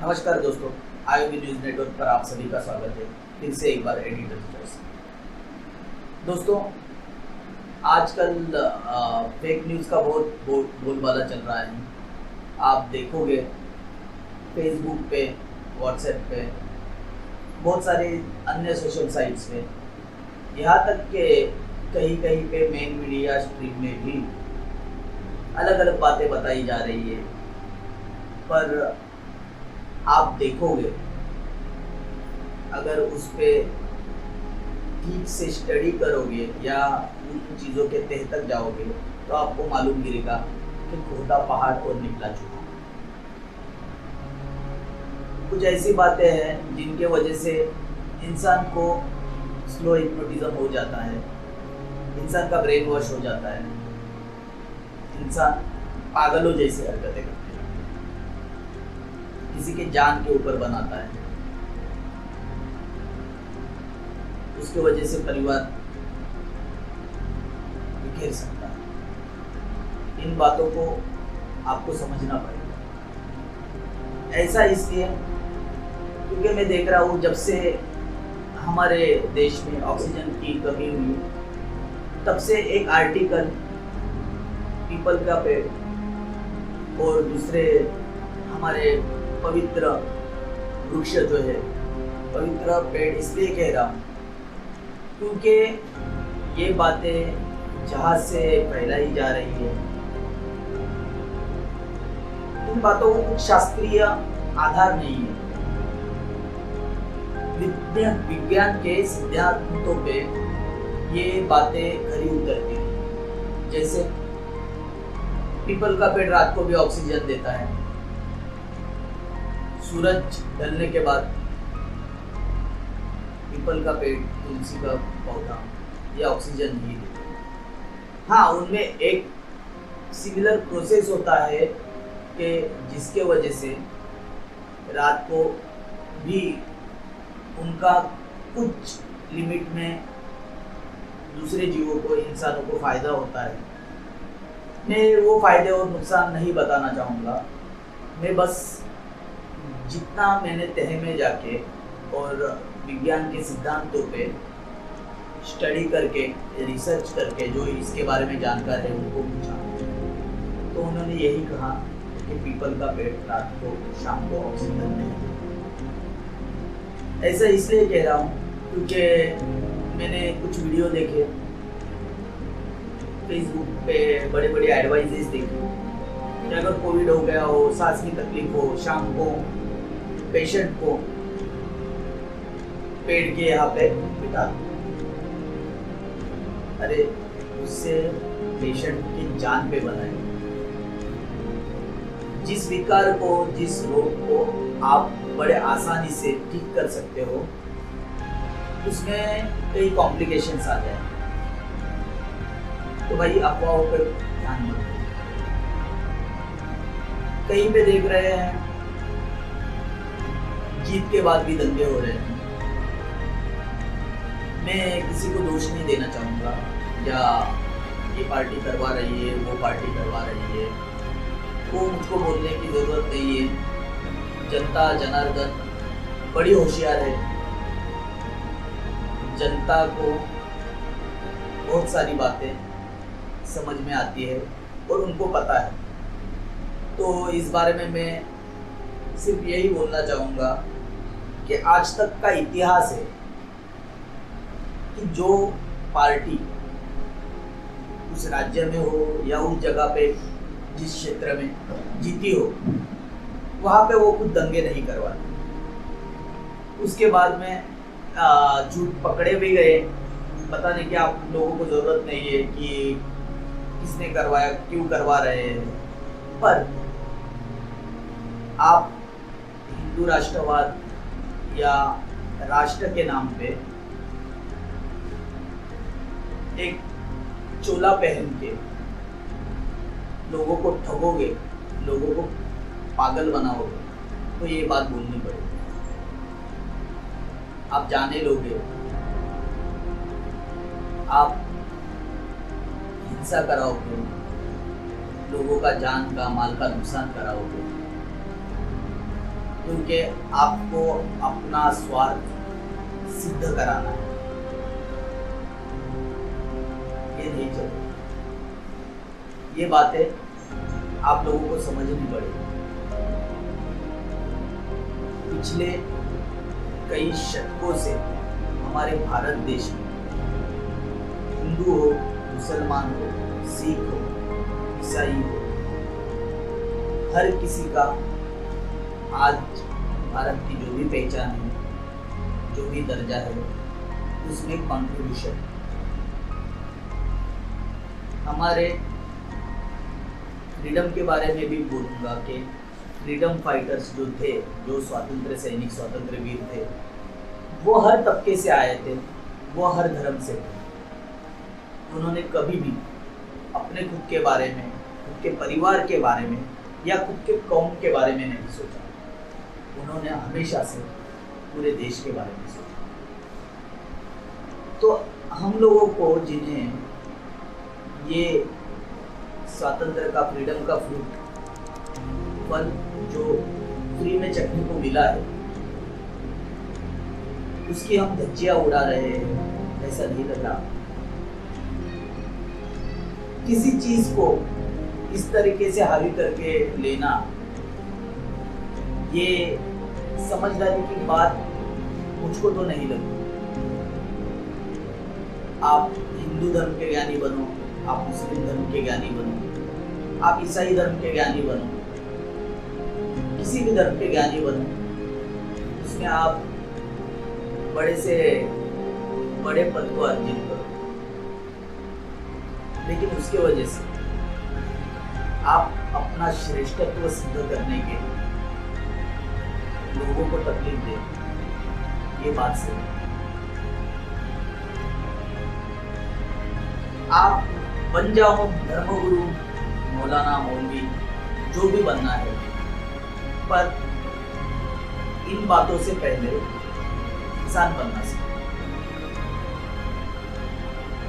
नमस्कार दोस्तों, ivy news network पर आप सभी का स्वागत है। फिर से एक बार एडिटर चॉइस। दोस्तों, आजकल फेक न्यूज़ का बहुत बोलबाला चल रहा है। आप देखोगे फेसबुक पे, व्हाट्सएप पे, बहुत सारे अन्य सोशल साइट्स पे, यहाँ तक कि कहीं कहीं पे मेन मीडिया स्ट्रीम में भी अलग अलग बातें बताई जा रही है। पर आप देखोगे, अगर उस पे ठीक से स्टडी करोगे या उन चीज़ों के तह तक जाओगे तो आपको मालूम गिरेगा कि खोदा पहाड़ और निकला चूहा। कुछ ऐसी बातें हैं जिनके वजह से इंसान को स्लो हिप्नोटिज्म हो जाता है, इंसान का ब्रेन वॉश हो जाता है, इंसान पागलों जैसी हरकतें करता है, किसी के जान के ऊपर बनाता है। उसके वजह से परिवार बिखेर सकता है। इन बातों को आपको समझना पड़ेगा। ऐसा इसलिए क्योंकि मैं देख रहा हूँ, जब से हमारे देश में ऑक्सीजन की कमी हुई, तब से एक आर्टिकल पीपल का पेड़ और दूसरे हमारे पवित्र वृक्ष जो है, पवित्र पेड़ इसलिए कह रहा हूँ क्योंकि ये बातें जहाँ से फैलाई जा रही है, इन बातों को कुछ शास्त्रीय आधार नहीं है। विज्ञान के सिद्धांतों पे ये बातें खरी उतरती हैं। जैसे पीपल का पेड़ रात को भी ऑक्सीजन देता है, सूरज ढलने के बाद पीपल का पेड़, तुलसी का पौधा ये ऑक्सीजन ही देता है। हाँ, उनमें एक सिमिलर प्रोसेस होता है कि जिसके वजह से रात को भी उनका कुछ लिमिट में दूसरे जीवों को, इंसानों को फायदा होता है। मैं वो फायदे और नुकसान नहीं बताना चाहूँगा। मैं बस जितना मैंने तह में जाके और विज्ञान के सिद्धांतों पे स्टडी करके, रिसर्च करके जो इसके बारे में जानकार है उनको पूछा, तो उन्होंने यही कहा कि पीपल का पेड़ रात को, शाम को ऑक्सीजन नहीं। ऐसा इसलिए कह रहा हूँ क्योंकि मैंने कुछ वीडियो देखे, फेसबुक पे बड़े बड़े एडवाइजेस देखे कि अगर कोविड हो गया हो, सांस की तकलीफ हो, शाम को पेशेंट को पेड़ के यहाँ पे बिठा दो। अरे, उससे पेशेंट की जान पे बनाए। जिस विकार को, जिस रोग को आप बड़े आसानी से ठीक कर सकते हो, उसमें कई कॉम्प्लिकेशंस आ जाए। तो भाई, अफवाहों पर ध्यान मत दो। कहीं पे देख रहे हैं जीत के बाद भी दंगे हो रहे हैं। मैं किसी को दोष नहीं देना चाहूँगा, या ये पार्टी करवा रही है, वो पार्टी करवा रही है, वो मुझको बोलने की ज़रूरत नहीं है। जनता जनार्दन बड़ी होशियार है। जनता को बहुत सारी बातें समझ में आती है और उनको पता है। तो इस बारे में मैं सिर्फ यही बोलना चाहूँगा कि आज तक का इतिहास है कि जो पार्टी उस राज्य में हो या उस जगह पे, जिस क्षेत्र में जीती हो, वहाँ पे वो कुछ दंगे नहीं करवाते। उसके बाद में झूठ पकड़े भी गए, बताने की आप लोगों को ज़रूरत नहीं है कि किसने करवाया, क्यों करवा रहे हैं। पर आप हिंदू राष्ट्रवाद या राष्ट्र के नाम पे एक चोला पहन के लोगों को ठगोगे, लोगों को पागल बनाओगे, तो ये बात बोलनी पड़ेगी। आप जाने लोगे, आप हिंसा कराओगे, लोगों का जान का, माल का नुकसान कराओगे, क्योंकि आपको अपना स्वार्थ सिद्ध कराना है। ये नहीं चलेगा। ये बातें आप लोगों को समझनी पड़ेगी। पिछले कई शतकों से हमारे भारत देश में हिंदू हो, मुसलमान हो, सिख हो, ईसाई हो, हर किसी का आज भारत की जो भी पहचान है, जो भी दर्जा है, उसमें कंट्रीब्यूशन है। हमारे फ्रीडम के बारे में भी बोलूँगा कि फ्रीडम फाइटर्स जो थे, जो स्वतंत्र सैनिक, स्वतंत्र वीर थे, वो हर तबके से आए थे, वो हर धर्म से थे। उन्होंने कभी भी अपने खुद के बारे में, खुद के परिवार के बारे में या खुद के कौम के बारे में नहीं सोचा। उन्होंने हमेशा से पूरे देश के बारे में सोचा। तो हम लोगों को जिन्हें ये स्वातंत्र का, फ्रीडम का फ्रूट, फल जो फ्री में चखने को मिला है, उसकी हम धज्जियां उड़ा रहे हैं, ऐसा नहीं लग रहा। किसी चीज को इस तरीके से हावी करके लेना, ये समझदारी की बात मुझको तो नहीं लगती। आप हिंदू धर्म के ज्ञानी बनो, आप मुस्लिम धर्म के ज्ञानी बनो, आप ईसाई धर्म के ज्ञानी बनो, किसी भी धर्म के ज्ञानी बनो, उसमें आप बड़े से बड़े पद को अर्जित करो, लेकिन उसके वजह से आप अपना श्रेष्ठत्व सिद्ध करने के लोगों को तकलीफ दे, ये बात सही है। आप बन जाओ धर्मगुरु, मौलाना, मौलवी, जो भी बनना है, पर इन बातों से पहले इंसान बनना सीखो।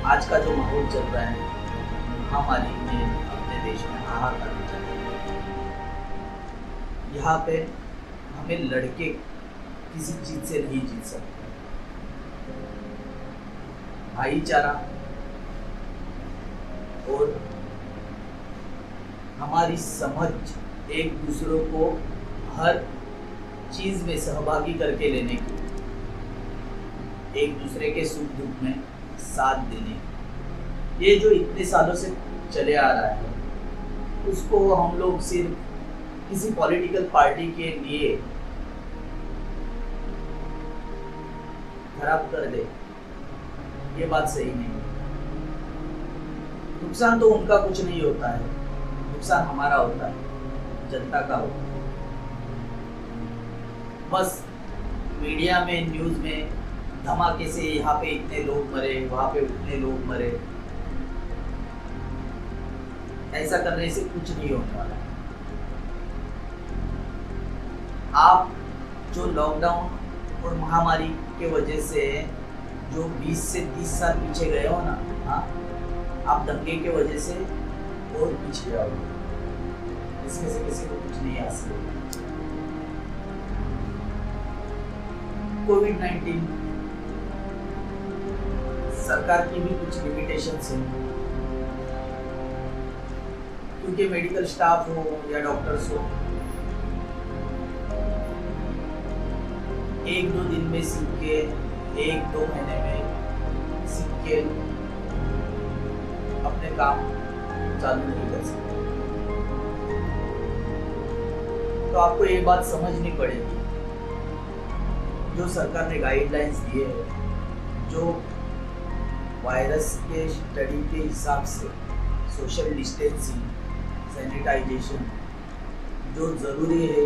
आज का जो माहौल चल रहा है, महामारी में अपने देश में हाहाकार चल रहा है, यहाँ पे हमें लड़के किसी चीज से नहीं जीत सकते। भाईचारा और हमारी समझ, एक दूसरे को हर चीज में सहभागी करके लेने की, एक दूसरे के सुख दुख में साथ देने, ये जो इतने सालों से चले आ रहा है, उसको हम लोग सिर्फ किसी पॉलिटिकल पार्टी के लिए खराब कर दे, ये बात सही नहीं। नुकसान तो उनका कुछ नहीं होता है, नुकसान हमारा होता है, जनता का होता है। बस मीडिया में, न्यूज में धमाके से यहाँ पे इतने लोग मरे, वहां पे उतने लोग मरे, ऐसा करने से कुछ नहीं होने वाला है। आप जो लॉकडाउन और महामारी के वजह से जो 20 से 30 साल पीछे गए हो ना, हाँ, आप दंगे के वजह से और पीछे जाओगे। इसमें से किसी को कुछ नहीं हासिल होगा। कोविड-19 सरकार की भी कुछ लिमिटेशंस हैं, क्योंकि मेडिकल स्टाफ हो या डॉक्टर्स हो, 1-2 दिन में सीख के, 1-2 महीने में सीख के अपने काम चालू नहीं कर सकते। तो आपको ये बात समझनी पड़ेगी, जो सरकार ने गाइडलाइंस दिए हैं, जो वायरस के स्टडी के हिसाब से सोशल डिस्टेंसिंग, सैनिटाइजेशन जो ज़रूरी है,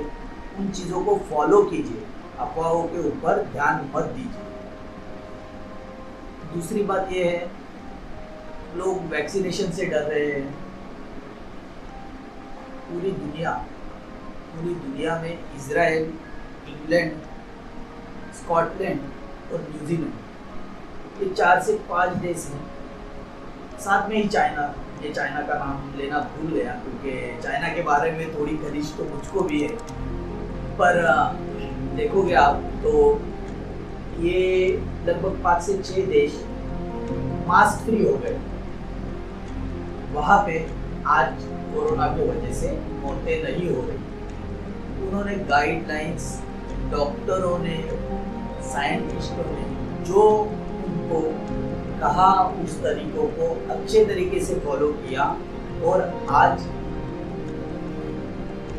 उन चीज़ों को फॉलो कीजिए, अफवाहों के ऊपर ध्यान मत दीजिए। दूसरी बात यह है, लोग वैक्सीनेशन से डर रहे हैं। पूरी दुनिया में इजराइल, इंग्लैंड, स्कॉटलैंड और न्यूजीलैंड, ये 4 से 5 देश हैं। साथ में ही चाइना, ये चाइना का नाम लेना भूल गया क्योंकि चाइना के बारे में थोड़ी घनिष्ठ तो मुझको भी है। पर देखोगे आप तो ये लगभग 5 से 6 देश मास्क फ्री हो गए। वहाँ पे आज कोरोना की वजह से मौतें नहीं हो रही। उन्होंने गाइडलाइंस, डॉक्टरों ने, साइंटिस्टों ने जो उनको कहा उस तरीकों को अच्छे तरीके से फॉलो किया और आज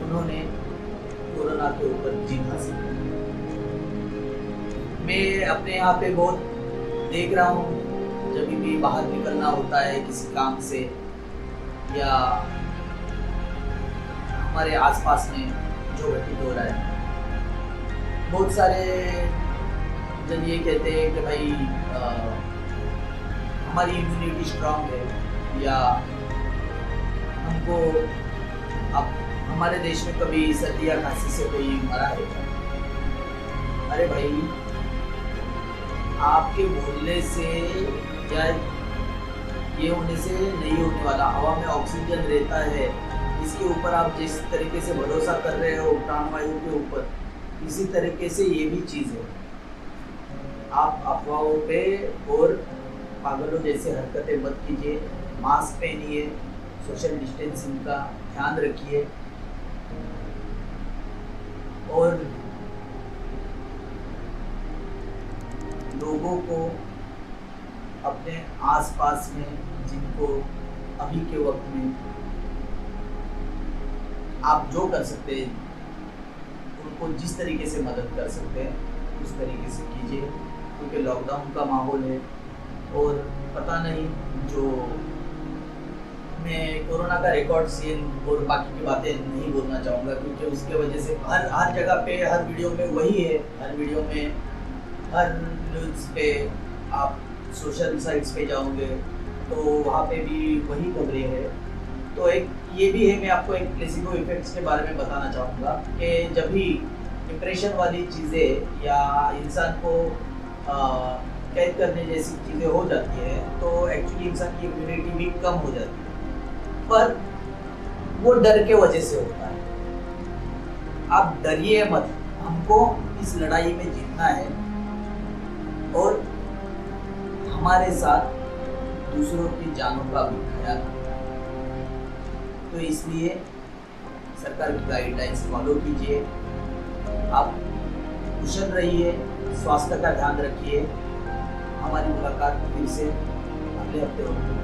उन्होंने कोरोना के ऊपर जीत हासिल की। मैं अपने यहाँ पे बहुत देख रहा हूँ, जब भी बाहर निकलना होता है किसी काम से या हमारे आसपास में जो घटित हो रहा है, बहुत सारे जन ये कहते हैं कि भाई हमारी इम्यूनिटी स्ट्रांग है या हमको अब हमारे देश में कभी सर्दी या खांसी से कोई मरा है। अरे भाई, आपके बोलने से या ये होने से नहीं होने वाला। हवा में ऑक्सीजन रहता है, इसके ऊपर आप जिस तरीके से भरोसा कर रहे हो प्राणवायु के ऊपर, इसी तरीके से ये भी चीज़ है। आप अफवाहों पे और पागलों जैसे हरकतें मत कीजिए, मास्क पहनिए, सोशल डिस्टेंसिंग का ध्यान रखिए और लोगों को अपने आसपास में जिनको अभी के वक्त में आप जो कर सकते हैं, उनको जिस तरीके से मदद कर सकते हैं उस तरीके से कीजिए, क्योंकि लॉकडाउन का माहौल है। और पता नहीं, जो मैं कोरोना का रिकॉर्ड सीन और बाकी की बातें नहीं बोलना चाहूँगा, क्योंकि उसके वजह से हर जगह पे हर वीडियो में वही है। हर वीडियो में, हर न्यूज़ पे, आप सोशल साइट्स पे जाओगे तो वहाँ पे भी वही खबरें हैं। तो एक ये भी है, मैं आपको एक प्लेसिबो इफेक्ट्स के बारे में बताना चाहूँगा कि जब भी डिप्रेशन वाली चीज़ें या इंसान को कैद करने जैसी चीज़ें हो जाती है तो एक्चुअली इंसान की इम्यूनिटी भी कम हो जाती है, पर वो डर के वजह से होता है। आप डरिए मत, हमको इस लड़ाई में जीतना है और हमारे साथ दूसरों की जानों का भी ख्याल रखें। तो इसलिए सरकार की गाइडलाइंस फॉलो कीजिए, आप कुशल रहिए, स्वास्थ्य का ध्यान रखिए। हमारी मुलाकात फिर से अगले हफ्ते होगी।